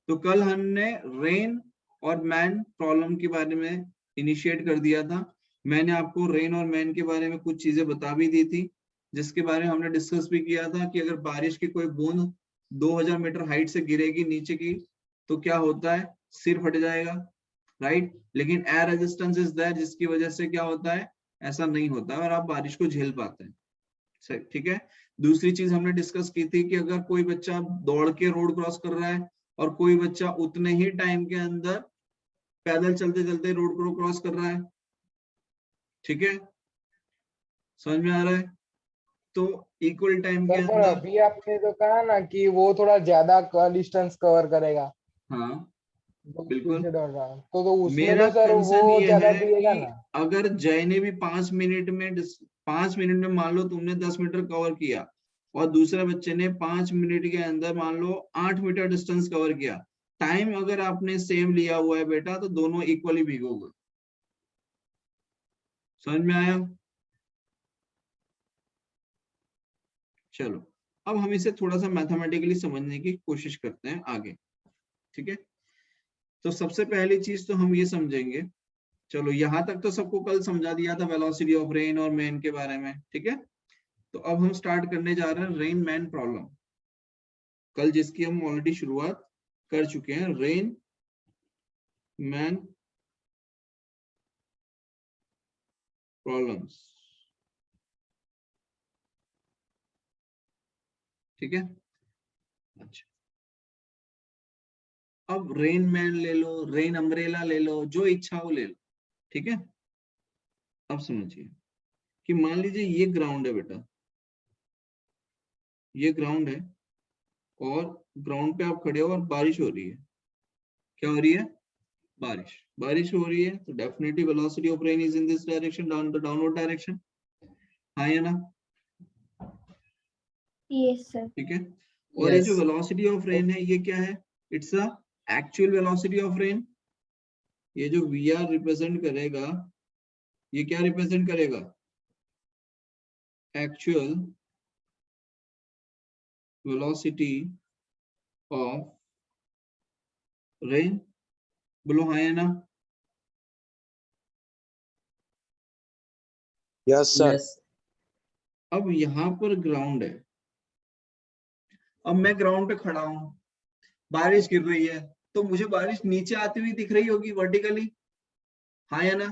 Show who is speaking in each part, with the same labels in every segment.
Speaker 1: तो कल हमने रेन और मैन प्रॉब्लम के बारे में इनिशिएट कर दिया था। मैंने आपको रेन और मैन के बारे में कुछ चीजें बता भी दी थी, जिसके बारे में हमने डिस्कस भी किया था कि अगर बारिश की कोई बूंद 2000 मीटर हाइट से गिरेगी नीचे की तो क्या होता है, सिर फट जाएगा, राइट। लेकिन एयर रेजिस्टेंस इज देयर, जिसकी वजह से क्या होता है, ऐसा नहीं होता है और आप बारिश को झेल पाते हैं। ठीक है। दूसरी चीज हमने डिस्कस की थी कि अगर कोई बच्चा दौड़ के रोड क्रॉस कर रहा है और कोई बच्चा उतने ही टाइम के अंदर पैदल चलते चलते रोड को क्रॉस कर रहा है, ठीक है, समझ में आ रहा है, तो इक्वल टाइम के
Speaker 2: सर पर
Speaker 1: अंदर,
Speaker 2: अभी आपने तो कहा ना कि वो थोड़ा ज्यादा डिस्टेंस कवर करेगा,
Speaker 1: हाँ
Speaker 2: जो स्पीड
Speaker 1: बिल्कुल,
Speaker 2: से दौड़ रहा है, तो उसमें
Speaker 1: मेरा
Speaker 2: तो सर वो
Speaker 1: कंसर्न ये
Speaker 2: ज्यादा
Speaker 1: है
Speaker 2: पिएगा
Speaker 1: कि
Speaker 2: ना।
Speaker 1: अगर जय ने भी 5 मिनट में मान लो तुमने 10 मीटर कवर किया और दूसरे बच्चे ने 5 मिनट के अंदर मान लो 8 मीटर डिस्टेंस कवर किया, टाइम अगर आपने सेम लिया हुआ है बेटा तो दोनों इक्वली भीगोगे। समझ में आया? चलो अब हम इसे थोड़ा सा मैथमेटिकली समझने की कोशिश करते हैं आगे, ठीक है। तो सबसे पहली चीज तो हम ये समझेंगे, चलो यहां तक तो सबको कल समझा दिया था वेलोसिटी ऑफ रेन और मैन के बारे में, ठीक है। तो अब हम स्टार्ट करने जा रहे हैं रेन मैन प्रॉब्लम, कल जिसकी हम ऑलरेडी शुरुआत कर चुके हैं, रेन मैन प्रॉब्लम्स, ठीक है। अच्छा, अब रेन मैन ले लो, रेन अम्ब्रेला ले लो, जो इच्छा हो ले लो, ठीक है। अब समझिए कि मान लीजिए ये ग्राउंड है बेटा, ये ग्राउंड है और ग्राउंड पे आप खड़े हो और बारिश हो रही है, क्या हो रही है, बारिश, बारिश हो रही है, तो definitely velocity of rain is in this direction, down the downward direction, हाँ या ना,
Speaker 3: यस सर।
Speaker 1: ठीक है। और ये जो वेलोसिटी ऑफ रेन है ये क्या है, it's a actual velocity of rain. ये जो वी आर रिप्रेजेंट करेगा, ये क्या रिप्रेजेंट करेगा, एक्चुअल वेलोसिटी ऑफ रेन, बोलो हाँ या ना।
Speaker 4: Yes sir.
Speaker 1: अब यहाँ पर ग्राउंड है, अब मैं ग्राउंड पे खड़ा हूं, बारिश गिर रही है, तो मुझे बारिश नीचे आती हुई दिख रही होगी वर्टिकली, हाँ या ना।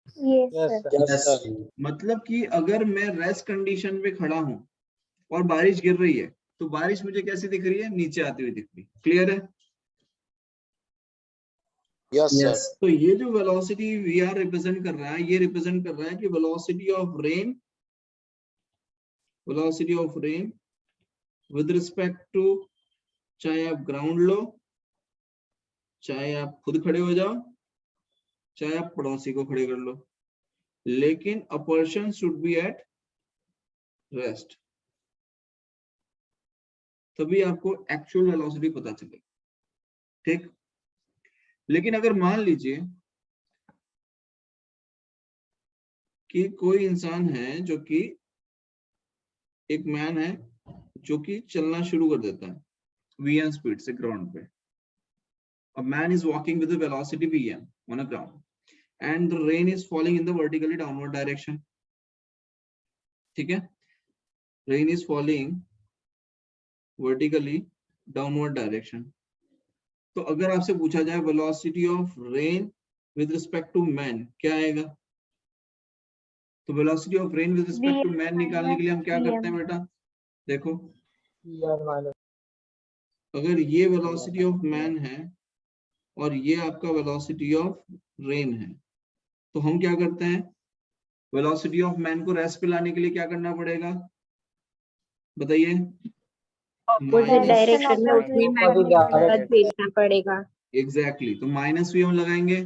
Speaker 3: Yes sir.
Speaker 4: Yes sir.
Speaker 1: मतलब कि अगर मैं रेस्ट कंडीशन पे खड़ा हूं और बारिश गिर रही है तो बारिश मुझे कैसी दिख रही है, नीचे आती हुई दिख रही है, क्लियर है।
Speaker 4: Yes sir.
Speaker 1: तो ये जो वेलोसिटी वी आर रिप्रेजेंट कर रहा है, ये रिप्रेजेंट कर रहा है कि velocity of rain, velocity of rain with respect to, चाहे आप ग्राउंड लो, चाहे आप खुद खड़े हो जाओ, चाहे आप पड़ोसी को खड़े कर लो, लेकिन a person should be at rest, तभी आपको एक्चुअल वेलोसिटी पता चलेगी, ठीक। लेकिन अगर मान लीजिए कि कोई इंसान है जो कि एक मैन है जो कि चलना शुरू कर देता है vm स्पीड से ग्राउंड पे, a man is walking with a velocity vm on a ground and the rain is falling in the vertically downward direction, ठीक है, rain is falling vertically downward direction। तो अगर आपसे पूछा जाए velocity of rain with respect to man क्या आएगा, तो velocity of rain with respect to man निकालने के लिए हम क्या करते हैं बेटा, देखो अगर ये वेलोसिटी ऑफ मैन है और ये आपका वेलोसिटी ऑफ रेन है, तो हम क्या करते हैं, वेलोसिटी ऑफ मैन को रेस्ट पे लाने के लिए क्या करना पड़ेगा, बताइए,
Speaker 3: अपोजिट डायरेक्शन में उतनी मैग्नीट्यूड भेजना पड़ेगा।
Speaker 1: एग्जैक्टली, तो माइनस वी हम लगाएंगे,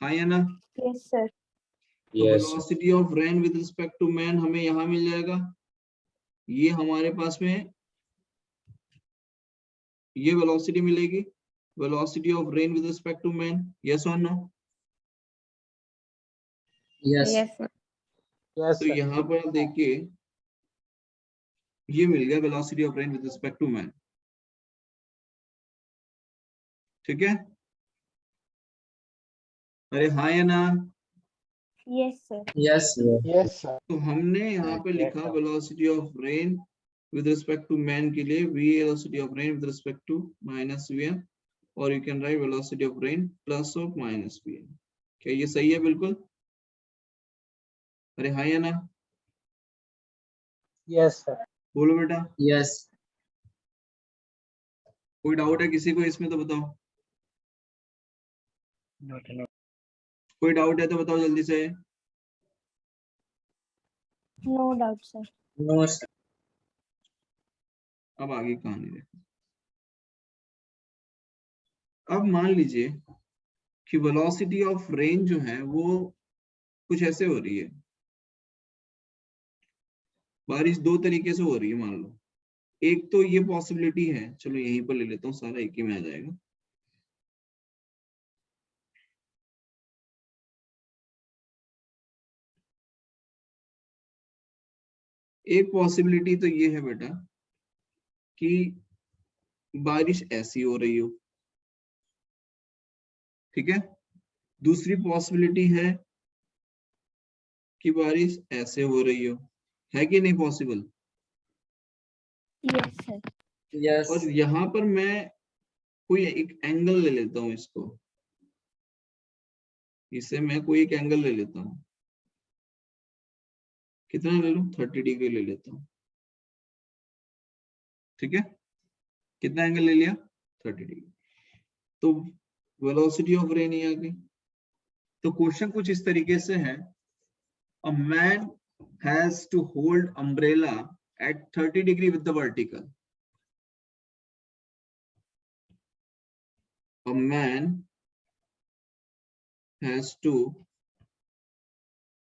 Speaker 1: हाँ या ना।
Speaker 3: Yes sir.
Speaker 1: तो velocity of rain with respect to man हमें यहाँ मिल जाएगा, ये हमारे पास में ये वेलोसिटी मिलेगी, velocity of rain with respect to man, yes और नो।
Speaker 3: यस
Speaker 1: तो यहाँ पर देखिए ये मिल गया velocity of rain with respect to man, ठीक है, अरे हाँ या ना?
Speaker 3: Yes sir.
Speaker 5: Yes, sir.
Speaker 2: Yes, sir.
Speaker 1: तो हमने यहाँ पे लिखा velocity of rain with respect to man के लिए velocity of rain with respect to minus V, और you can write velocity of rain plus of minus V. क्या ये सही है? बिल्कुल, अरे हाँ या ना?
Speaker 2: Yes, sir.
Speaker 1: बोलो बेटा,
Speaker 5: Yes.
Speaker 1: कोई डाउट है किसी को इसमें तो बताओ, कोई डाउट है तो बताओ जल्दी से।
Speaker 3: No doubt sir.
Speaker 5: No, sir.
Speaker 1: अब आगे कहानी देखो। अब मान लीजिए कि वेलोसिटी ऑफ रेन जो है वो कुछ ऐसे हो रही है, बारिश दो तरीके से हो रही है मान लो। एक तो ये पॉसिबिलिटी है, चलो यहीं पर ले लेता हूँ, सारा एक ही में आ जाएगा। एक पॉसिबिलिटी तो ये है बेटा कि बारिश ऐसी हो रही हो, ठीक है। दूसरी पॉसिबिलिटी है कि बारिश ऐसे हो रही हो, है कि नहीं पॉसिबल?
Speaker 3: Yes sir.
Speaker 5: Yes.
Speaker 1: और यहाँ पर मैं कोई एक एंगल ले लेता हूँ, इसको, इसे मैं कोई एक एंगल ले लेता हूँ। कितना ले लूं? 30 डिग्री ले लेता हूँ, ठीक है। कितना एंगल ले लिया? 30 डिग्री। तो वेलोसिटी ऑफ रेन ये आ गई। तो क्वेश्चन कुछ इस तरीके से है, a man has to hold umbrella at 30 degree with the vertical. A man has to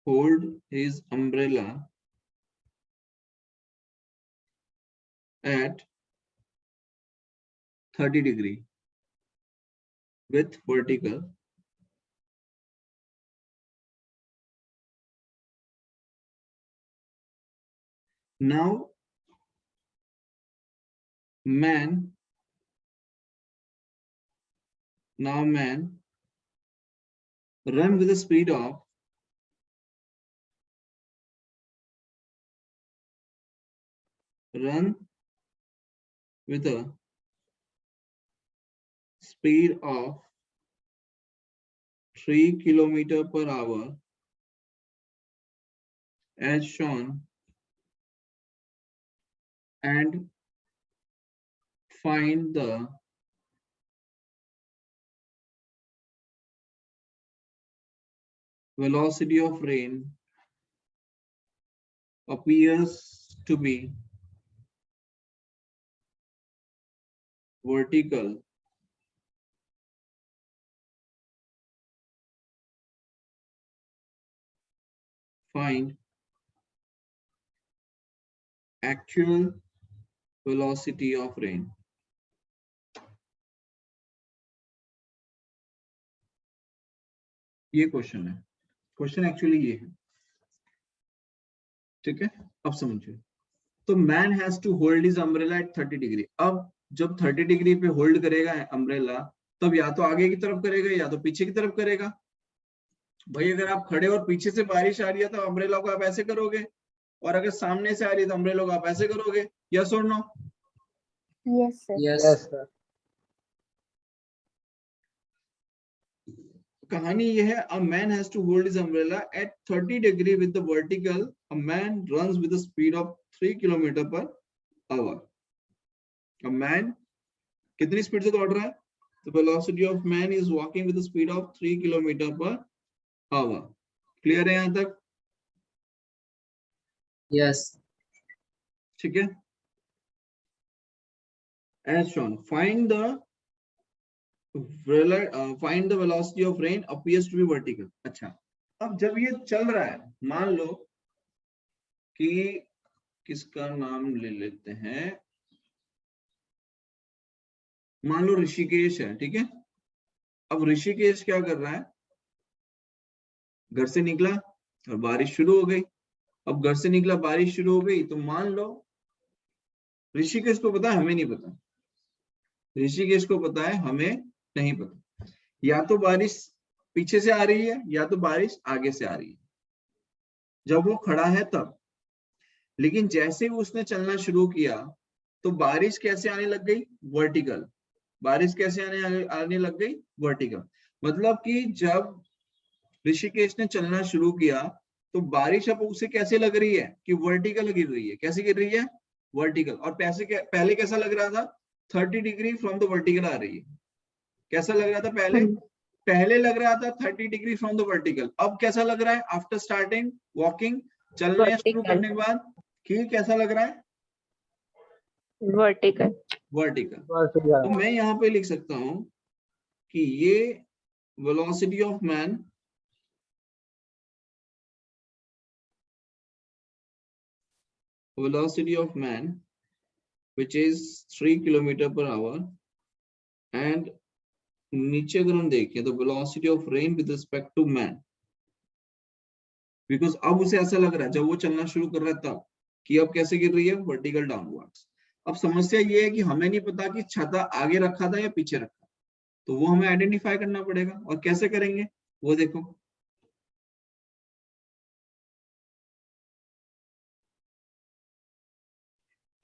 Speaker 1: hold his umbrella at 30 degree with vertical. Now man run with a speed of 3 km/h as shown, and find the velocity of rain appears to be vertical find actual velocity of rain. ये question है, question actually ये है, ठीक है। अब समझिए, तो man has to hold his umbrella at 30 degree. अब जब 30 डिग्री पे होल्ड करेगा अम्ब्रेला, तब या तो आगे की तरफ करेगा या तो पीछे की तरफ करेगा। भाई अगर आप खड़े और पीछे से बारिश आ रही है तो अम्ब्रेला को आप ऐसे करोगे, और अगर सामने से आ रही है तो अम्ब्रेला को आप ऐसे करोगे, यस और no?
Speaker 3: Yes sir.
Speaker 5: Yes.
Speaker 2: Yes, sir.
Speaker 1: कहानी ये है, a man has to hold his umbrella at 30 degree with the vertical. A man runs with a speed of 3 km/h. A man कितनी स्पीड से दौड़ रहा है? The velocity of man is walking with a speed of 3 km/h. Clear है यहाँ तक?
Speaker 5: Yes.
Speaker 1: ठीक है। As shown, find the velocity of rain appears to be vertical. अच्छा, अब जब ये चल रहा है, मान लो कि किसका नाम ले लेते हैं, मान लो ऋषिकेश है, ठीक है। अब ऋषिकेश क्या कर रहा है? घर से निकला और बारिश शुरू हो गई। अब घर से निकला, बारिश शुरू हो गई, तो मान लो ऋषिकेश को पता है, हमें नहीं पता। ऋषिकेश को पता है, हमें नहीं पता, या तो बारिश पीछे से आ रही है या तो बारिश आगे से आ रही है जब वो खड़ा है तब। लेकिन जैसे ही उसने चलना शुरू किया तो बारिश कैसे आने लग गई, वर्टिकल। बारिश कैसे आने लग गई, वर्टिकल। मतलब कि जब ऋषिकेश ने चलना शुरू किया तो बारिश अब उसे कैसे लग रही है कि वर्टिकल गिर रही है। कैसे गिर रही है, वर्टिकल। और पहले कैसा लग रहा था, 30 डिग्री फ्रॉम द वर्टिकल आ रही है। कैसा लग रहा था पहले लग रहा था 30 डिग्री फ्रॉम द वर्टिकल। अब कैसा लग रहा है आफ्टर स्टार्टिंग वॉकिंग, चलने शुरू करने के बाद, कि कैसा लग रहा है,
Speaker 6: वर्टिकल।
Speaker 1: तो मैं यहाँ पे लिख सकता हूं कि ये velocity of man which is 3 km/h, and नीचे अगर हम देखें तो velocity of rain with respect to man, because अब उसे ऐसा लग रहा है जब वो चलना शुरू कर रहा है तब कि अब कैसे गिर रही है, वर्टिकल डाउनवर्ड्स। अब समस्या ये है कि हमें नहीं पता कि छाता आगे रखा था या पीछे रखा, तो वो हमें आइडेंटिफाई करना पड़ेगा। और कैसे करेंगे वो देखो,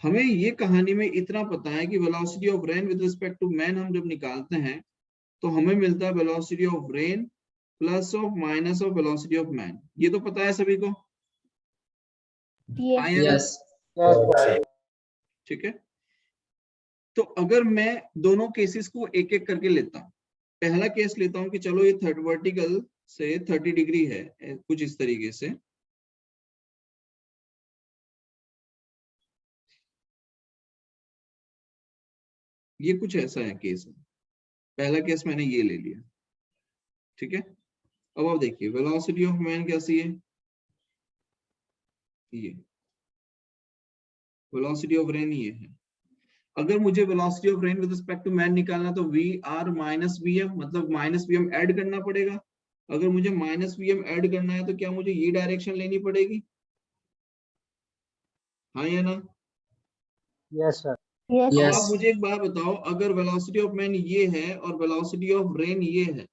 Speaker 1: हमें ये कहानी में इतना पता है कि velocity of rain with respect to man हम जब निकालते हैं तो हमें मिलता है velocity of rain plus of minus of velocity of man. ये तो पता है सभी को,
Speaker 3: Yes.
Speaker 5: Yes.
Speaker 1: ठीक है। तो अगर मैं दोनों केसेस को एक एक करके लेता हूं, पहला केस लेता हूं कि चलो ये थर्ड वर्टिकल से 30 डिग्री है, कुछ इस तरीके से। ये कुछ ऐसा है केस है, पहला केस मैंने ये ले लिया, ठीक है। अब आप देखिए वेलोसिटी ऑफ मैन कैसी है, ये वेलोसिटी ऑफ रेन ये है। अगर मुझे velocity of rain with respect to man निकालना तो V R minus V M, मतलब माइनस वी एम एड करना पड़ेगा। अगर मुझे माइनस वी एम एड करना है तो क्या मुझे ये डायरेक्शन लेनी पड़ेगी, हाँ या ना?
Speaker 2: Yes sir.
Speaker 3: Yes.
Speaker 1: अब
Speaker 5: Yes.
Speaker 1: आप मुझे एक बात बताओ, अगर वेलोसिटी ऑफ मैन ये है और वेलोसिटी ऑफ रेन ये है,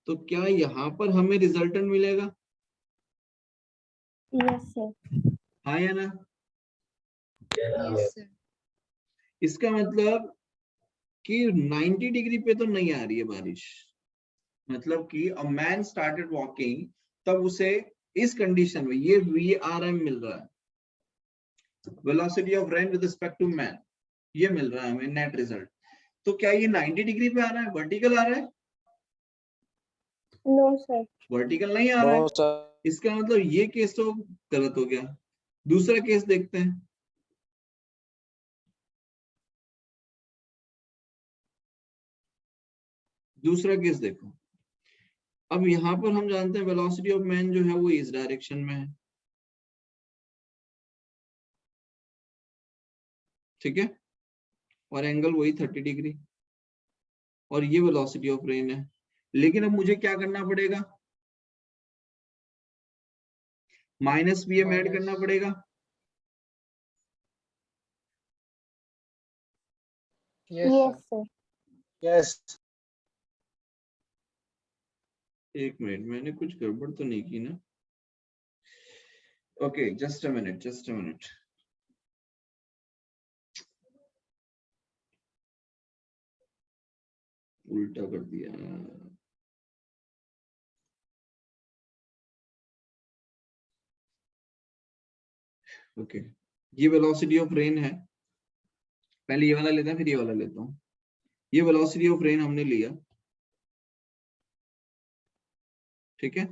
Speaker 1: तो क्या यहाँ पर हमें रिजल्टेंट मिलेगा,
Speaker 3: Yes, sir.
Speaker 1: हाँ या ना?
Speaker 5: Yes.
Speaker 1: इसका मतलब कि 90 डिग्री पे तो नहीं आ रही है बारिश। मतलब कि अ मैन स्टार्टेड वॉकिंग, तब उसे इस कंडीशन में ये VRM मिल रहा है, velocity of rain with respect to man, ये मिल रहा है हमें नेट रिजल्ट। तो क्या ये 90 डिग्री पे आ रहा है, वर्टिकल आ रहा है?
Speaker 3: No, sir.
Speaker 1: वर्टिकल नहीं आ रहा है।
Speaker 4: No, sir.
Speaker 1: इसका मतलब ये केस तो गलत हो गया। दूसरा केस देखते हैं, दूसरा केस देखो। अब यहाँ पर हम जानते हैं वेलोसिटी ऑफ मैन जो है वो इस डायरेक्शन में है, ठीक है, और एंगल वही 30 डिग्री, और ये वेलोसिटी ऑफ रेन है। लेकिन अब मुझे क्या करना पड़ेगा, माइनस वी एम ऐड करना पड़ेगा।
Speaker 3: Yes, sir.
Speaker 2: यस।
Speaker 1: एक मिनट, मैंने कुछ गड़बड़ तो नहीं की ना? Okay, just a minute. उल्टा कर दिया। ओके, ये वेलोसिटी ऑफ रेन है। पहले ये वाला लेते हैं फिर ये वाला लेता हूँ। ये वेलोसिटी ऑफ रेन हमने लिया, ठीक है,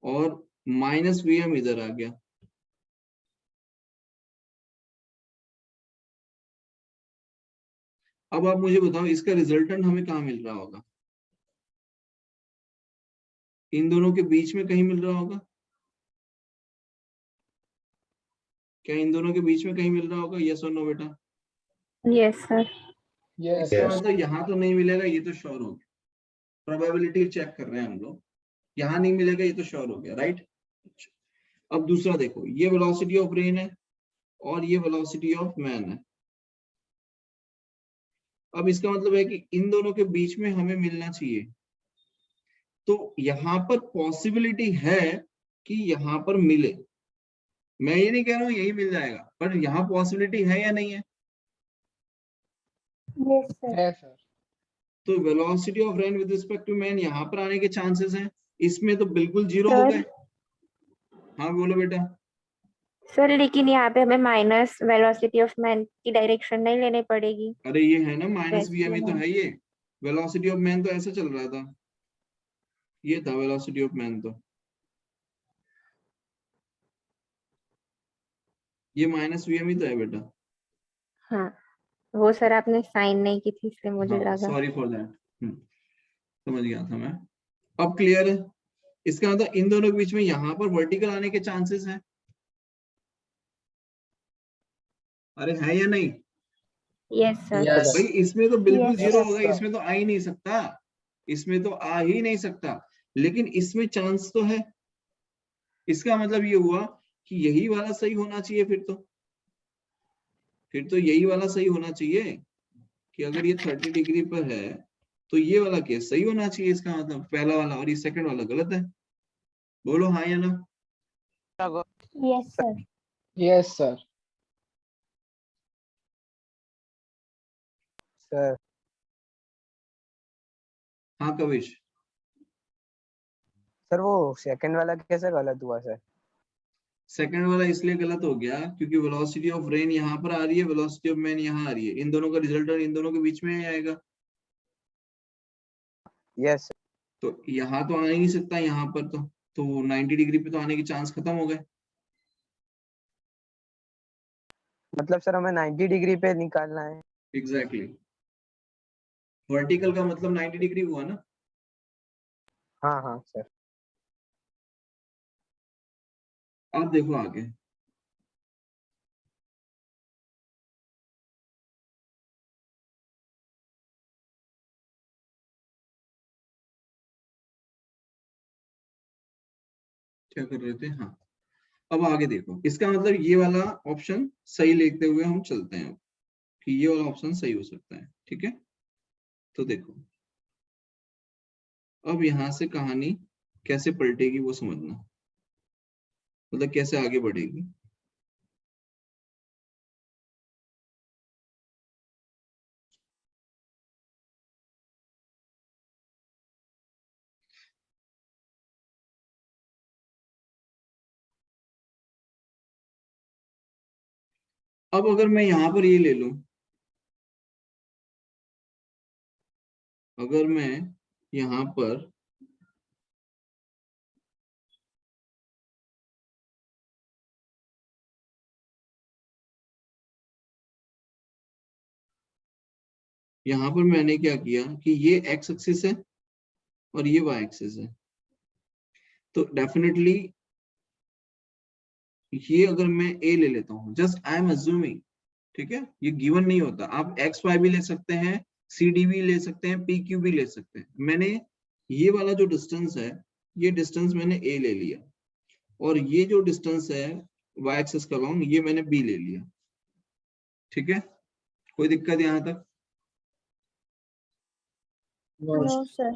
Speaker 1: और माइनस वी एम इधर आ गया। अब आप मुझे बताओ इसका रिजल्टेंट हमें कहाँ मिल रहा होगा, इन दोनों के बीच में कहीं मिल रहा होगा क्या, इन दोनों के बीच में कहीं मिल रहा होगा, यस और नो बेटा?
Speaker 6: Yes sir.
Speaker 2: यस
Speaker 1: इसका मतलब यहाँ तो नहीं मिलेगा, ये तो श्योर हो गया। प्रोबेबिलिटी चेक कर रहे हैं हम लोग, यहाँ नहीं मिलेगा, ये तो श्योर हो गया, राइट। अब दूसरा देखो, ये वेलोसिटी ऑफ रेन है और ये वेलोसिटी ऑफ मैन है, अब इसका मतलब है कि इन दोनों के बीच में हमें मिलना चाहिए, तो यहाँ पर पॉसिबिलिटी है कि यहाँ पर मिले। मैं ये नहीं कह रहा हूँ यही मिल जाएगा, पर यहाँ पॉसिबिलिटी है या नहीं है?
Speaker 3: Yes, sir.
Speaker 2: yes sir,
Speaker 1: तो velocity of rain with respect to man यहाँ पर आने के चांसेस हैं, इसमें तो बिल्कुल जीरो हो
Speaker 6: Sir.
Speaker 1: गए। हाँ बोलो बेटा।
Speaker 6: सर लेकिन यहाँ पे हमें माइनस वेलोसिटी ऑफ मैन की डायरेक्शन नहीं लेनी पड़ेगी।
Speaker 1: अरे ये है ना माइनस
Speaker 6: वैसे
Speaker 1: वी तो
Speaker 6: है।
Speaker 1: है, ये वेलोसिटी ऑफ मैन तो ऐसा चल रहा था, ये था वेलोसिटी ऑफ मैन, तो ये माइनस वी ही तो है बेटा।
Speaker 6: हाँ वो सर आपने साइन नहीं की थी इसलिए मुझे
Speaker 1: हाँ
Speaker 6: लगा।
Speaker 1: सॉरी फॉर दैट, समझ गया था मैं। अब क्लियर है? इसका मतलब इन दोनों के बीच में यहाँ पर वर्टिकल आने के चांसेस हैं। अरे है या नहीं?
Speaker 6: Yes sir.
Speaker 5: Yes.
Speaker 1: भाई इसमें तो बिल्कुल
Speaker 3: Yes,
Speaker 1: जीरो
Speaker 3: sir.
Speaker 1: होगा, इसमें तो आ ही नहीं सकता, इसमें तो आ ही नहीं सकता, लेकिन इसमें चांस तो है। इसका मतलब ये हुआ कि यही वाला सही होना चाहिए, फिर तो यही वाला सही होना चाहिए कि अगर ये 30 डिग्री पर है तो ये वाला केस सही होना चाहिए, इसका मतलब पहला वाला, और ये सेकंड वाला गलत है। बोलो हाँ या ना?
Speaker 3: Yes, sir.
Speaker 2: yes sir,
Speaker 7: sir
Speaker 1: हाँ कविश।
Speaker 7: सर वो सेकंड वाला कैसे गलत हुआ सर?
Speaker 1: सेकंड वाला इसलिए गलत हो गया क्योंकि वेलोसिटी ऑफ रेन यहाँ पर आ रही है, वेलोसिटी ऑफ मैन यहाँ आ रही है, इन दोनों का रिजल्ट इन दोनों के बीच में ही आएगा,
Speaker 7: यस
Speaker 1: तो यहाँ तो आ ही नहीं सकता, यहाँ पर तो 90 डिग्री पे तो आने के चांस खत्म हो गए।
Speaker 7: मतलब सर हमें 90 डिग्री पे निकालना है।
Speaker 1: एग्जैक्टली, वर्टिकल का मतलब 90 डिग्री हुआ ना।
Speaker 7: हाँ हाँ सर।
Speaker 1: आप देखो आगे, क्या कर रहे थे? हाँ अब आगे देखो, इसका मतलब ये वाला ऑप्शन सही लेते हुए हम चलते हैं कि ये वाला ऑप्शन सही हो सकता है, ठीक है। तो देखो अब यहां से कहानी कैसे पलटेगी वो समझना, मतलब कैसे आगे बढ़ेगी। अब अगर मैं यहां पर ये ले लूं, अगर मैं यहां पर मैंने क्या किया कि ये एक्स एक्सिस है और ये वाई एक्सिस है, तो डेफिनेटली ये अगर मैं ए ले लेता हूं, जस्ट आई एम अज्यूमिंग, ठीक है, ये गिवन नहीं होता, आप एक्स वाई भी ले सकते हैं, सी डी भी ले सकते हैं, पी क्यू भी ले सकते हैं। मैंने ये वाला जो डिस्टेंस है, ये डिस्टेंस मैंने ए ले लिया, और ये जो डिस्टेंस है वाई एक्सिस का लॉन्ग, ये मैंने बी ले लिया, ठीक है। कोई दिक्कत यहाँ तक?
Speaker 3: No, sir.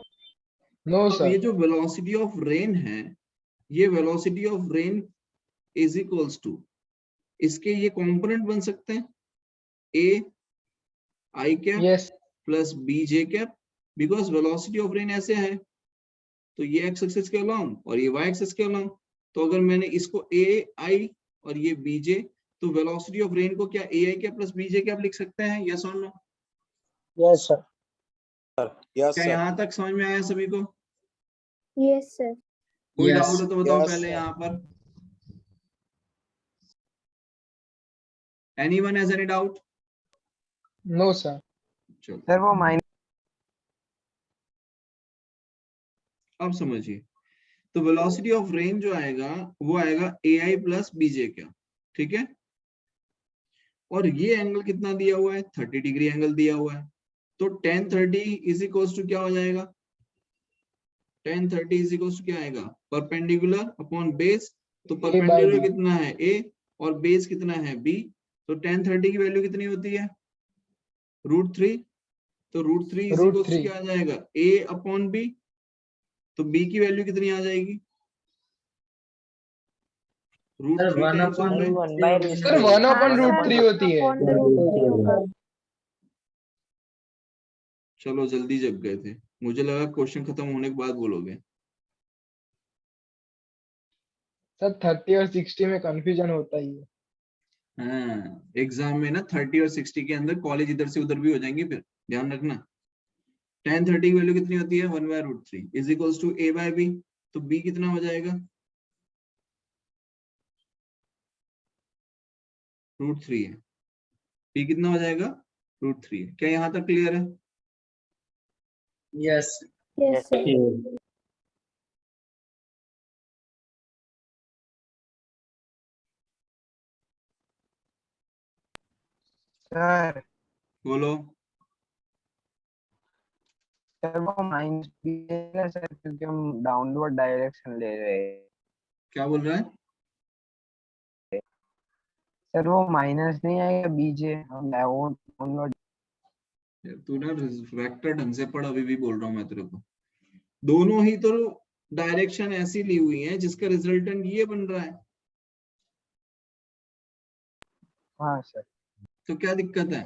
Speaker 2: no
Speaker 1: अब
Speaker 2: sir,
Speaker 1: ये जो वेलोसिटी ऑफ रेन है, ये velocity of rain is equals to, इसके ये कंपोनेंट बन सकते हैं, A I cap
Speaker 2: yes
Speaker 1: plus B J cap, because velocity of rain ऐसे है, तो ये एक्स एक्सिस के अलोंग और ये वाई एक्सिस के अलोंग, तो अगर मैंने इसको ए आई और ये बी जे, तो वेलोसिटी ऑफ रेन को क्या A I cap plus B J cap लिख सकते हैं, यस और नो?
Speaker 5: Yes, sir.
Speaker 4: Yes,
Speaker 1: क्या
Speaker 4: sir.
Speaker 1: यहाँ तक समझ में आया सभी को?
Speaker 3: Yes, sir.
Speaker 1: कोई
Speaker 5: Yes.
Speaker 1: डाउट हो तो बताओ
Speaker 4: Yes,
Speaker 1: पहले
Speaker 4: sir.
Speaker 1: यहाँ पर। Anyone has any doubt?
Speaker 2: no sir,
Speaker 1: चलो
Speaker 7: सर वो माइनस
Speaker 1: अब समझिए, तो वेलोसिटी ऑफ रेन जो आएगा वो आएगा ए आई प्लस बीजे का, ठीक है, और ये एंगल कितना दिया हुआ है, 30 डिग्री एंगल दिया हुआ है, तो tan 30 इज इक्वल्स टू क्या हो जाएगा, tan 30 इज इक्वल्स टू क्या आएगा, परपेंडिकुलर अपॉन बेस, तो परपेंडिकुलर
Speaker 2: B.
Speaker 1: कितना है a और बेस कितना है b, तो tan 30 की वैल्यू कितनी होती है, √3, तो √3 is
Speaker 2: root
Speaker 1: equals to
Speaker 2: three
Speaker 1: क्या आ जाएगा, a अपॉन b। तो b की वैल्यू कितनी आ जाएगी, √3 टाइम्स ऑफ में।
Speaker 5: वन बाय रूट
Speaker 2: सर 1
Speaker 6: हाँ
Speaker 2: अपन रूट
Speaker 6: सर,
Speaker 2: थ्री होती है।
Speaker 6: अपॉन √3 होगा।
Speaker 1: चलो जल्दी जग गए थे, मुझे लगा क्वेश्चन खत्म होने के बाद बोलोगे।
Speaker 2: सर 30 और 60 में कंफ्यूजन होता ही है।
Speaker 1: हाँ, एग्जाम में ना 30 और 60 के अंदर कॉलेज इधर से उधर भी हो जाएंगे, फिर ध्यान रखना। tan 30 की वैल्यू कितनी होती है, 1 by √3 is equals to a by b। तो b कितना हो जाएगा, √3 है, b कितना हो जाएगा, √3 है। क्या यहाँ तक क्लियर है?
Speaker 5: Yes
Speaker 3: Yes, sir.
Speaker 7: सर
Speaker 1: बोलो।
Speaker 7: सर वो माइनस भी है ना सर, क्योंकि हम डाउनवर्ड डायरेक्शन ले रहे हैं।
Speaker 1: क्या बोल रहा है?
Speaker 7: सर वो माइनस नहीं आएगा बीजे, हम डाउनवर्ड।
Speaker 1: तू ना वेक्टर ढंग से पढ़, अभी भी बोल रहा हूँ मैं तेरे को। दोनों ही तो डायरेक्शन ऐसी ली हुई है जिसका रिजल्टेंट ये बन रहा है,
Speaker 7: हाँ सर।
Speaker 1: तो क्या दिक्कत है?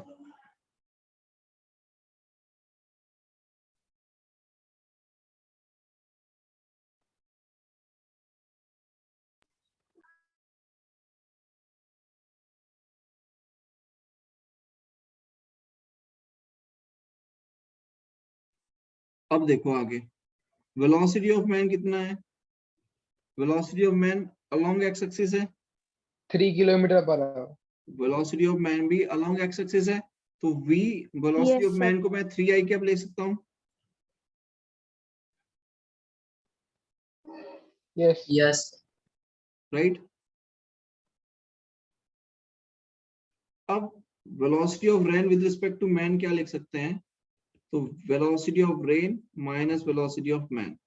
Speaker 1: अब देखो आगे, वेलोसिटी ऑफ मैन कितना है, velocity of man along X axis है,
Speaker 2: 3 kilometre per hour.
Speaker 1: Velocity of man भी अलोंग एक्स एक्सिस है। तो v velocity
Speaker 3: Yes,
Speaker 1: of
Speaker 3: sir.
Speaker 1: Man को मैं 3i कैप ले सकता हूँ,
Speaker 2: यस
Speaker 5: यस
Speaker 1: राइट। अब velocity of rain with respect to man क्या लिख सकते हैं, तो velocity of rain minus velocity of man.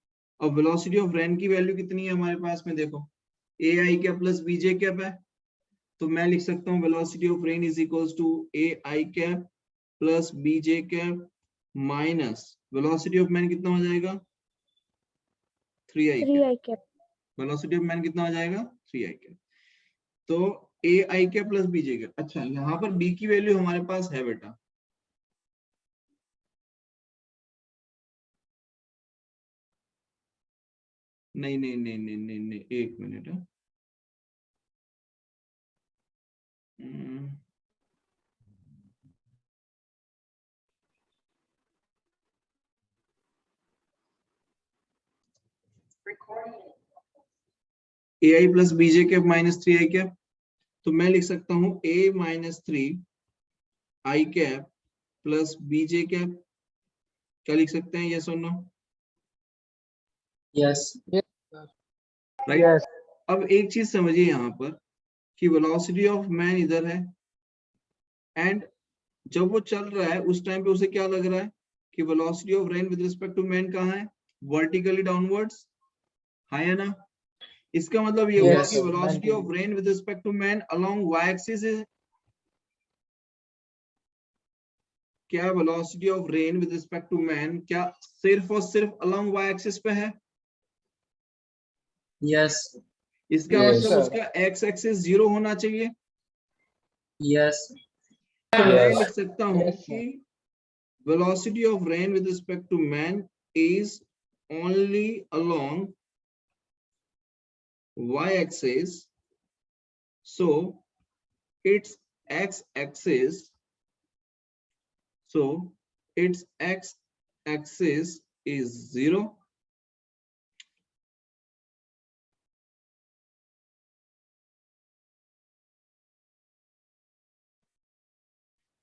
Speaker 1: अब वेलोसिटी ऑफ रेन की वैल्यू कितनी है हमारे पास में, देखो A I cap plus B J cap है। तो मैं लिख सकता हूँ velocity of rain is equals to A I cap plus B J cap minus velocity of man कितना हो जाएगा, 3i
Speaker 3: 3
Speaker 1: cap.
Speaker 3: I cap.
Speaker 1: Velocity of man कितना हो जाएगा, 3i कैप। तो A I cap plus B J cap. अच्छा, यहाँ पर b की वैल्यू हमारे पास है बेटा, नहीं नहीं नहीं नहीं नहीं नहीं, एक मिनट है। A I plus BJ cap minus 3i cap. तो मैं लिख सकता हूँ a minus 3i cap plus BJ cap. क्या लिख सकते हैं, यस और नो,
Speaker 5: यस
Speaker 1: राइट।
Speaker 2: यस
Speaker 1: अब एक चीज समझिए यहाँ पर कि वेलोसिटी ऑफ मैन इधर है, एंड जब वो चल रहा है उस टाइम पे उसे क्या लग रहा है कि velocity of rain with respect to man कहाँ है, वर्टिकली डाउनवर्ड्स, है या ना। इसका मतलब ये हुआ
Speaker 2: Yes,
Speaker 1: कि velocity of rain with respect to man along Y axis है। क्या velocity of rain with respect to man क्या सिर्फ और सिर्फ अलोंग वाई एक्सिस पे है?
Speaker 5: यस
Speaker 1: इसका
Speaker 2: Yes,
Speaker 1: मतलब
Speaker 2: sir.
Speaker 1: उसका एक्स एक्सिस 0 होना चाहिए।
Speaker 5: यस
Speaker 1: तो मैं
Speaker 2: Yes.
Speaker 1: लिख सकता हूँ
Speaker 2: Yes,
Speaker 1: कि
Speaker 2: sir.
Speaker 1: velocity of rain with respect to man is only along y-axis, so its x-axis, so its x-axis is 0.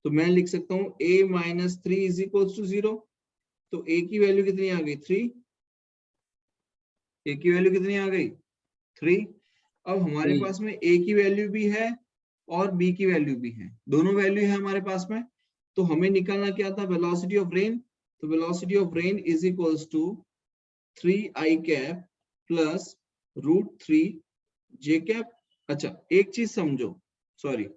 Speaker 1: तो मैं लिख सकता हूँ a माइनस 3 इज इक्वल्स टू 0। तो a की वैल्यू कितनी आ गई, 3। a की वैल्यू कितनी आ गई, 3। अब हमारे
Speaker 5: 3
Speaker 1: पास में a की वैल्यू भी है और b की वैल्यू भी है, दोनों वैल्यू है हमारे पास में। तो हमें निकालना क्या था, वेलोसिटी ऑफ रेन। तो velocity of rain is equals to 3i cap plus √3 j cap. अच्छा, एक चीज समझो, सॉरी,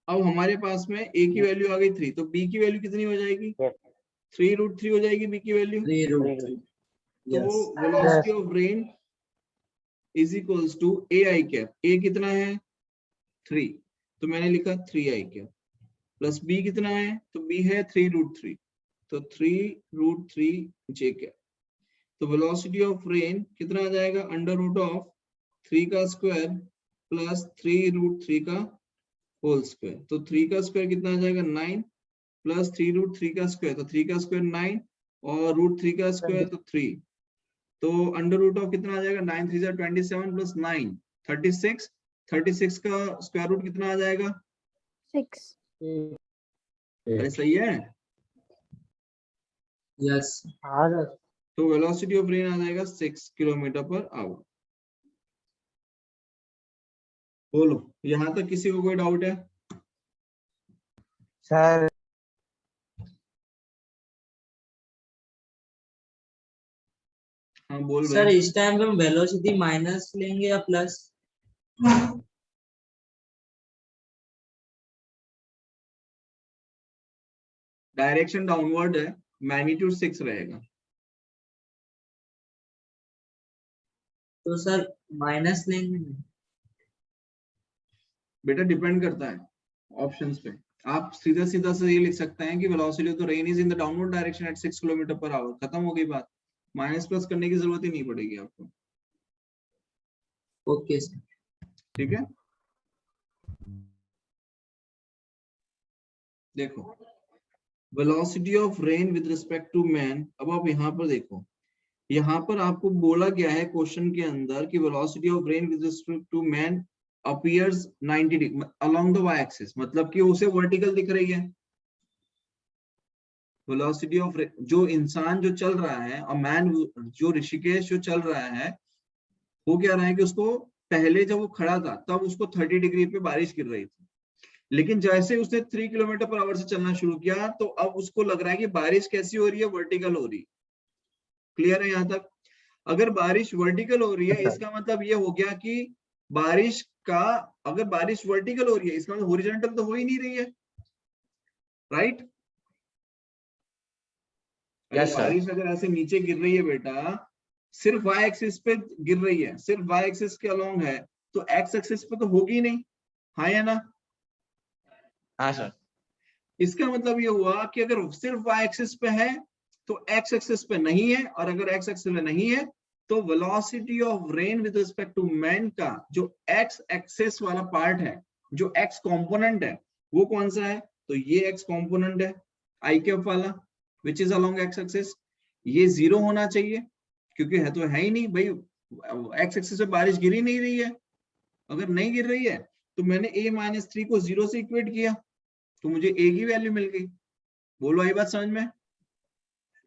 Speaker 1: अब हमारे पास में a की वैल्यू आ गई 3, तो b की वैल्यू कितनी हो जाएगी? 3√3 हो जाएगी b की वैल्यू।
Speaker 5: 3√3.
Speaker 1: तो
Speaker 5: Yes.
Speaker 1: Velocity of rain is equals to ai cap. a कितना है? 3, तो मैंने लिखा 3i कैप प्लस b कितना है? तो b है 3√3, तो 3√3 j कैप। तो वेलोसिटी ऑफ रेन कितना आ जाएगा? अंडर रूट ऑफ 3 का स्क्वायर प्लस 3√3 का होल स्क्वायर। तो 3 का स्क्वायर कितना आ जाएगा? 9 प्लस 3√3 का स्क्वायर, तो 3 का स्क्वायर 9 और √3 का स्क्वायर तो 3, तो अंडर रूट ऑफ कितना आ जाएगा? 9 3 27 प्लस 9 36, 36 का स्क्वायर रूट कितना आ जाएगा?
Speaker 3: 6.
Speaker 1: अरे सही है।
Speaker 5: Yes.
Speaker 7: हाँ सर।
Speaker 1: तो वेलोसिटी ऑफ रेन आ जाएगा 6 किलोमीटर पर आवर। बोलो, यहां तक किसी को कोई डाउट है?
Speaker 7: सर
Speaker 1: हाँ बोल
Speaker 5: सर
Speaker 1: भाई।
Speaker 5: इस टाइम पे हम वेलोसिटी माइनस लेंगे या प्लस?
Speaker 1: डायरेक्शन डाउनवर्ड है, मैग्नीट्यूड 6 रहेगा।
Speaker 5: तो सर माइनस लेंगे।
Speaker 1: बेटा डिपेंड करता है ऑप्शंस पे। आप सीधा सीधा से ये लिख सकते हैं कि velocity of the rain is in the downward direction at 6 kilometre per our, खत्म हो गई बात। माइनस प्लस करने की जरूरत ही नहीं पड़ेगी आपको।
Speaker 5: Okay sir.
Speaker 1: ठीक है, देखो velocity of rain with respect to man. अब आप यहाँ पर देखो, यहाँ पर आपको बोला गया है क्वेश्चन के अंदर कि velocity of rain with respect to man appears 90 degree along the Y axis, मतलब कि उसे वर्टिकल दिख रही है। वेलोसिटी ऑफ जो इंसान जो चल रहा है और मैन जो ऋषिकेश जो चल रहा है, वो कह रहा है कि उसको पहले जब वो खड़ा था तब उसको 30 डिग्री पे बारिश गिर रही थी, लेकिन जैसे उसने 3 किलोमीटर पर आवर से चलना शुरू किया तो अब उसको लग रहा है कि बारिश कैसी हो रही है? वर्टिकल हो रही है। क्लियर है यहाँ तक? अगर बारिश वर्टिकल हो रही है इसका मतलब ये हो गया कि बारिश का, अगर बारिश वर्टिकल हो रही है इसका मतलब हॉरिजॉन्टल तो हो ही नहीं रही है, राइट? अगर बारिश अगर ऐसे नीचे गिर रही है बेटा, सिर्फ वाई एक्सिस पे गिर रही है, सिर्फ वाई एक्सिस के अलोंग है, तो एक्स एक्सिस पे तो होगी नहीं। हाँ या ना?
Speaker 4: हाँ सर।
Speaker 1: इसका मतलब ये हुआ कि अगर सिर्फ वाई एक्सिस पे है तो एक्स एक्सिस पे नहीं है, और अगर एक्स एक्सिस पे नहीं है तो velocity of rain with respect to man का जो एक्स एक्सिस वाला पार्ट है, जो एक्स कंपोनेंट है, वो कौन सा है? तो ये एक्स कंपोनेंट है आई कैप वाला, which is along X axis. ये 0 होना चाहिए क्योंकि है तो है ही नहीं भाई, एक्स एक्सिस पे बारिश गिर ही नहीं रही है। अगर नहीं गिर रही है तो मैंने a-3 को 0 से इक्वेट किया तो मुझे a की वैल्यू मिल गई। बोलो ये बात समझ में?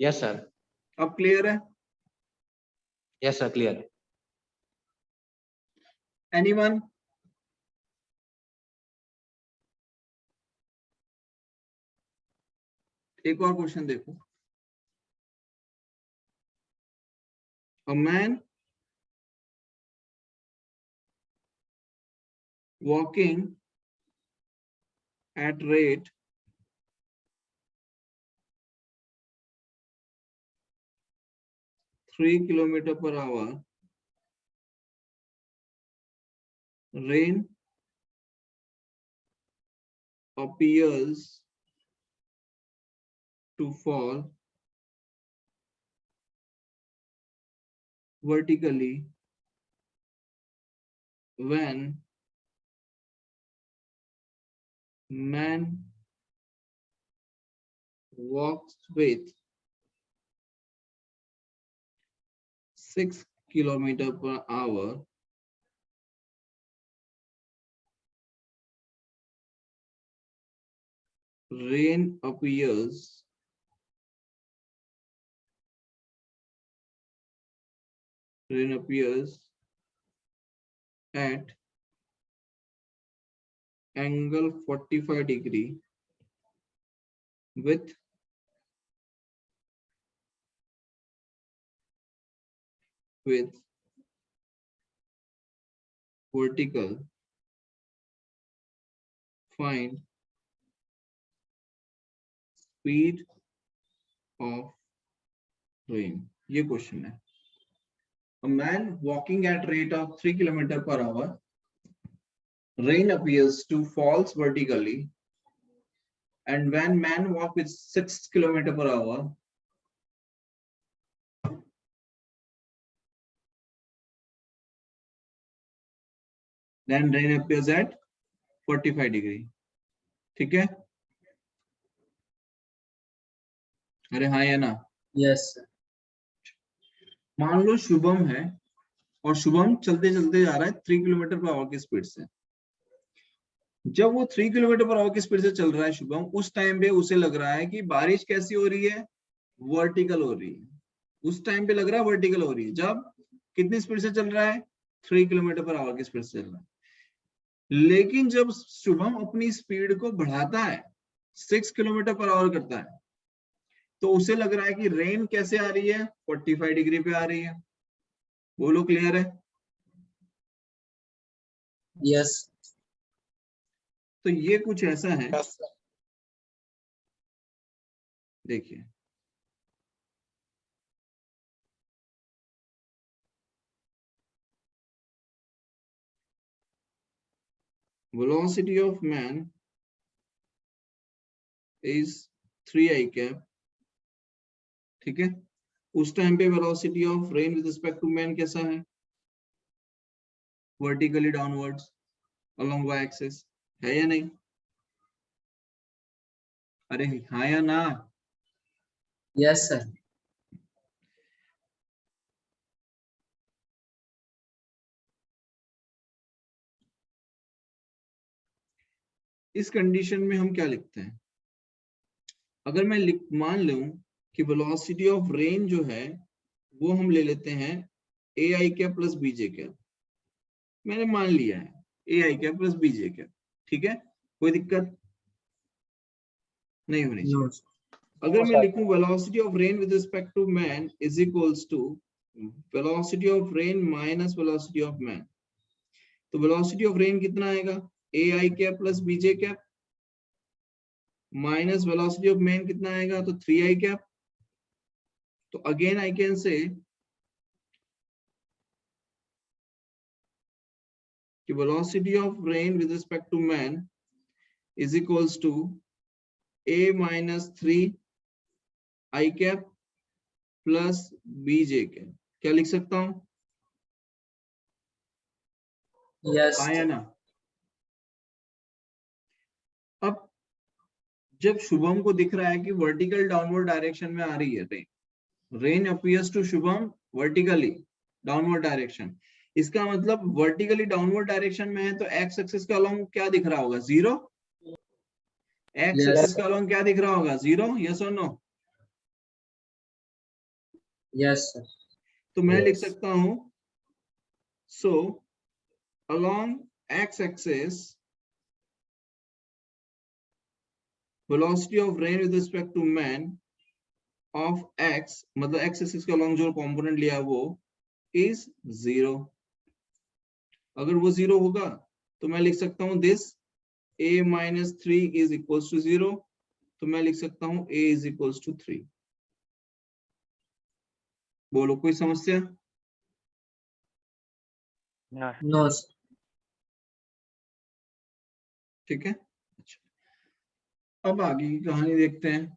Speaker 4: Yes sir.
Speaker 1: अब क्लियर है?
Speaker 4: Yes sir, clear.
Speaker 1: एनीवन? एक और क्वेश्चन देखो। A man walking at rate 3 kilometer per hour, rain appears to fall vertically when man walks with 6 kilometer per hour. Rain appears at angle 45 degree with vertical. Find speed of rain, ये question है। A man walking at rate of 3 km per hour, rain appears to falls vertically, and when man walk with 6 km per hour, then rain appears at 45 degree। ठीक है, अरे हाँ या ना?
Speaker 5: Yes sir.
Speaker 1: मान लो शुभम है और शुभम चलते चलते जा रहा है 3 किलोमीटर पर आवर की स्पीड से। जब वो 3 किलोमीटर पर आवर की स्पीड से चल रहा है शुभम, उस टाइम पे उसे लग रहा है कि बारिश कैसी हो रही है, वर्टिकल हो रही है। उस टाइम पे लग रहा है वर्टिकल हो रही है, जब कितनी स्पीड से चल रहा है, 3 किलोमीटर पर आवर की स्पीड से चल रहा है। लेकिन जब शुभम अपनी स्पीड को बढ़ाता है, 6 किलोमीटर पर आवर करता है, तो उसे लग रहा है कि रेन कैसे आ रही है, 45 डिग्री पे आ रही है। बोलो क्लियर है?
Speaker 5: यस।
Speaker 1: तो ये कुछ ऐसा है, देखिए velocity of man is 3 I cap, ठीक है। उस टाइम पे velocity of rain with respect to man कैसा है, vertically downwards along Y axis, है या नहीं? अरे हाँ या ना?
Speaker 5: Yes sir.
Speaker 1: इस कंडीशन में हम क्या लिखते हैं, अगर मैं मान लूं कि वेलोसिटी ऑफ रेन जो है वो हम ले लेते हैं A I cap plus BJ cap. मैंने मान लिया है A I cap plus BJ cap, ठीक है, कोई दिक्कत नहीं होनी चाहिए। अगर मैं लिखूं velocity of rain with respect to man is equals to velocity of rain minus velocity of man, तो वेलोसिटी ऑफ रेन कितना आएगा, A I cap plus BJ cap, minus velocity of man कितना आएगा, तो 3 आई कैप। तो again I can say कि velocity of rain with respect to man is equals to a minus 3 I cap plus bj cap। क्या लिख सकता हूं?
Speaker 5: Yes.
Speaker 1: आया ना? अब जब शुभम को दिख रहा है कि वर्टिकल डाउनवर्ड डायरेक्शन में आ रही है rain, rain appears to Shubham vertically downward direction, इसका मतलब वर्टिकली डाउनवर्ड डायरेक्शन में है, तो एक्स एक्सिस के अलोंग क्या दिख रहा होगा, 0। एक्स एक्सिस के अलोंग क्या दिख रहा होगा, 0। यस और नो?
Speaker 5: Yes sir.
Speaker 1: तो मैं लिख सकता हूं, so along X axis velocity of rain with respect to man of X, मतलब एक्स एक्सिस के अलोंग जो कंपोनेंट लिया वो इज 0। अगर वो 0 होगा तो मैं लिख सकता हूं this a minus 3 is equals to 0, तो मैं लिख सकता हूं a is equals to 3। बोलो कोई समस्या?
Speaker 5: नो।
Speaker 1: ठीक है, अच्छा अब आगे की कहानी देखते हैं।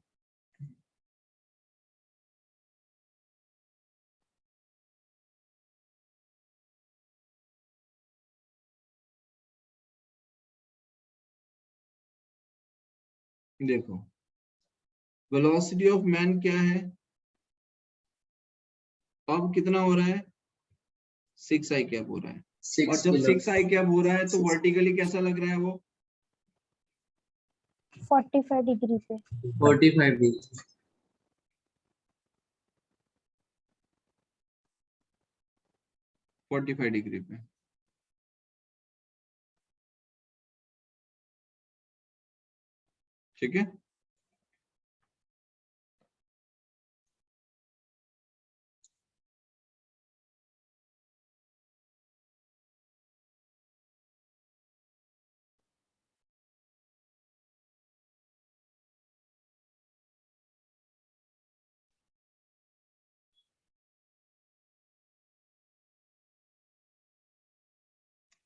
Speaker 1: देखो वेलोसिटी ऑफ मैन क्या है, अब कितना हो रहा है, 6 आई कैप हो रहा है, और जब 6 आई कैप हो रहा है तो वर्टिकली कैसा लग रहा है वो,
Speaker 3: 45 डिग्री पे।
Speaker 5: 45 डिग्री।
Speaker 1: 45 डिग्री पे, ठीक है।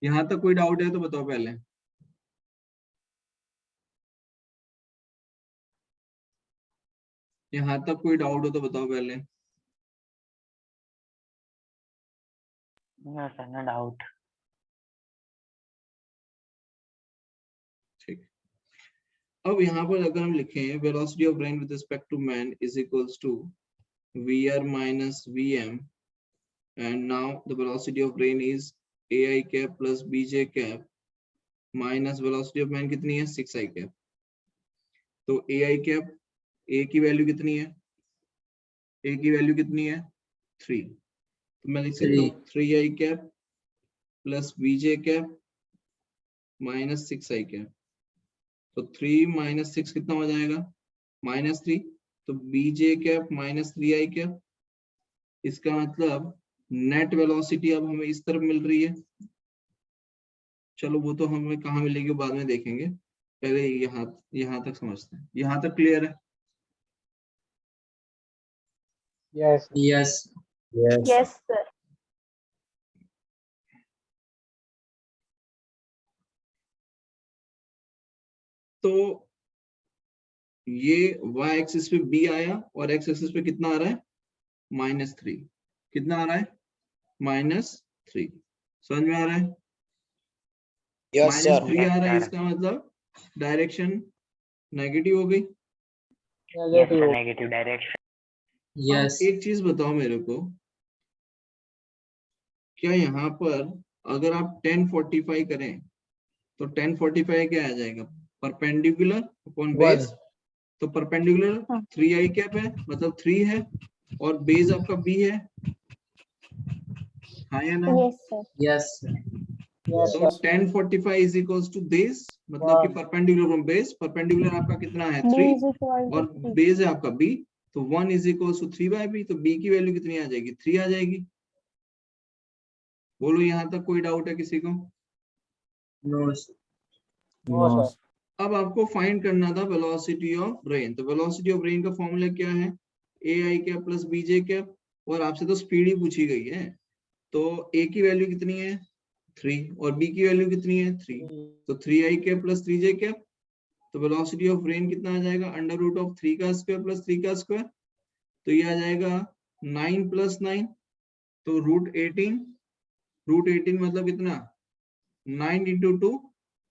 Speaker 1: यहाँ तक कोई डाउट है तो बताओ पहले। यहाँ तक कोई डाउट हो तो बताओ पहले।
Speaker 7: No sir, no doubt.
Speaker 1: ठीक, अब यहाँ पर अगर हम लिखें velocity of rain with respect to man is equals to V R minus V M, and now the velocity of rain is ai cap plus bj cap minus velocity of man कितनी है 6i cap. तो ai cap, a की value कितनी है, a की value कितनी है 3, तो मैं लिख सकता हूँ 3i cap plus bj cap minus 6i cap. तो 3 माइनस 6 कितना हो जाएगा -3, तो bj cap minus 3i cap. इसका मतलब नेट वेलोसिटी अब हमें इस तरफ मिल रही है। चलो वो तो हमें कहाँ मिलेगी बाद में देखेंगे, पहले यहाँ तक समझते हैं। यहाँ तक क्लियर है?
Speaker 2: Yes
Speaker 5: Yes.
Speaker 3: Yes, sir.
Speaker 1: तो ये y एक्सिस पे b आया और x एक्सिस पे कितना आ रहा है -3। कितना आ रहा है -3। समझ में आ रहा है? -3 आ रहा है, इसका मतलब डायरेक्शन नेगेटिव हो गई।
Speaker 7: Negative direction.
Speaker 5: Yes.
Speaker 1: अब एक चीज बताओ मेरे को, क्या यहाँ पर अगर आप 1045 करें तो 1045 क्या आ जाएगा, परपेंडिकुलर अपॉन बेस। तो परपेंडिकुलर 3i कैप है, मतलब 3 है, और बेस आपका b है, हाँ या ना?
Speaker 3: Yes, sir.
Speaker 5: Yes.
Speaker 1: तो 1045 इज इक्वल्स टू बेस, मतलब कि परपेंडिकुलर फ्रॉम बेस। परपेंडिकुलर आपका कितना है
Speaker 3: B
Speaker 1: 3
Speaker 3: is equal
Speaker 1: और
Speaker 3: to 3.
Speaker 1: बेस है आपका b, तो 1 इज इक्वल्स टू 3/b। तो b की वैल्यू कितनी आ जाएगी 3 आ जाएगी। बोलो यहाँ तक कोई डाउट है किसी को?
Speaker 5: No. Sir.
Speaker 2: No sir.
Speaker 1: अब आपको फाइंड करना था वेलोसिटी ऑफ रेन। तो वेलोसिटी ऑफ रेन का फॉर्मूला क्या है, ai cap plus bj cap, और आपसे तो स्पीड ही पूछी गई है। तो a की वैल्यू कितनी है 3 और b की वैल्यू कितनी है 3, तो 3i cap plus 3j cap. तो वेलोसिटी ऑफ रेन कितना आ जाएगा √3 का स्क्वायर प्लस 3 का स्क्वायर, तो ये आ जाएगा 9 प्लस 9, तो √18। √18 मतलब कितना 9 × 2,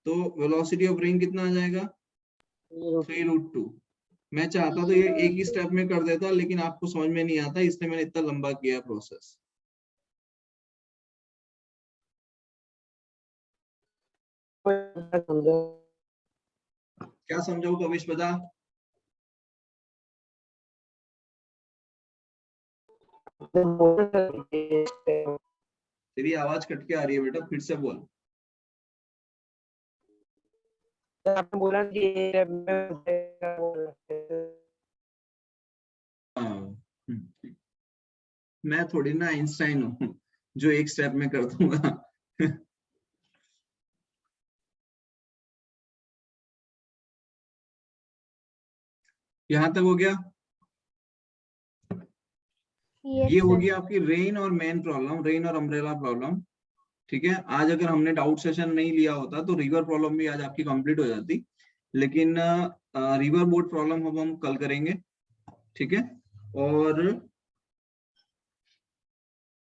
Speaker 1: तो वेलोसिटी ऑफ रेन कितना आ जाएगा 3√2। मैं चाहता तो ये एक ही स्टेप में कर देता, लेकिन आपको समझ में नहीं आता, इसलिए मैंने इतना लंबा किया प्रोसेस। क्या समझाऊं कविश, बता। तेरी आवाज कट के आ रही है बेटा, फिर से बोल।
Speaker 7: आपने बोला
Speaker 1: मैं थोड़ी ना आइंस्टाइन हूँ जो एक स्टेप में कर दूंगा। यहाँ तक हो गया?
Speaker 3: Yes,
Speaker 1: ये हो
Speaker 3: sir.
Speaker 1: गया आपकी रेन और मैन प्रॉब्लम, रेन और अम्ब्रेला प्रॉब्लम। ठीक है, आज अगर हमने डाउट सेशन नहीं लिया होता तो रिवर प्रॉब्लम भी आज आपकी कंप्लीट हो जाती, लेकिन रिवर बोट प्रॉब्लम अब हम कल करेंगे। ठीक है, और